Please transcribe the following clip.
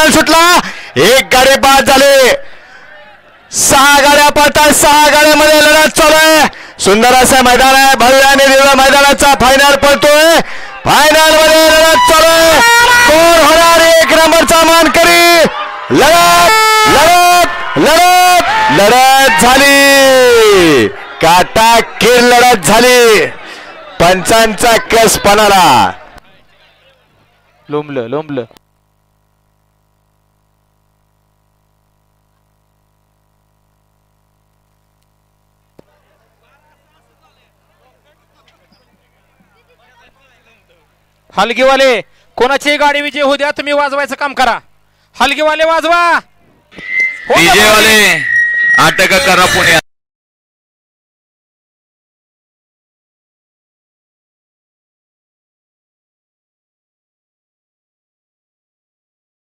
मैदान सुटला. एक गाडी बाद झाली. 6 गाड्या पळतात. 6 गाड्यामध्ये लढत चालू आहे. सुंदर असं मैदान आहे. भव्य आणि दिव्य मैदानाचा फायनल पळतोय. फायनल मध्ये लढत चालू आहे. कोण होणार 1 नंबरचा मानकरी. लढत लढत लढत लढत झाली. काटाकीर लढत झाली. पंचांचा कस पणाला लोंबलं लोंबलं. हलगीवाले कोणाची गाडी विजय होऊ द्या. तुम्ही वाजवायचं काम करा. हलगीवाले वाजवा. डीजे वाले अटक करा पुण्या.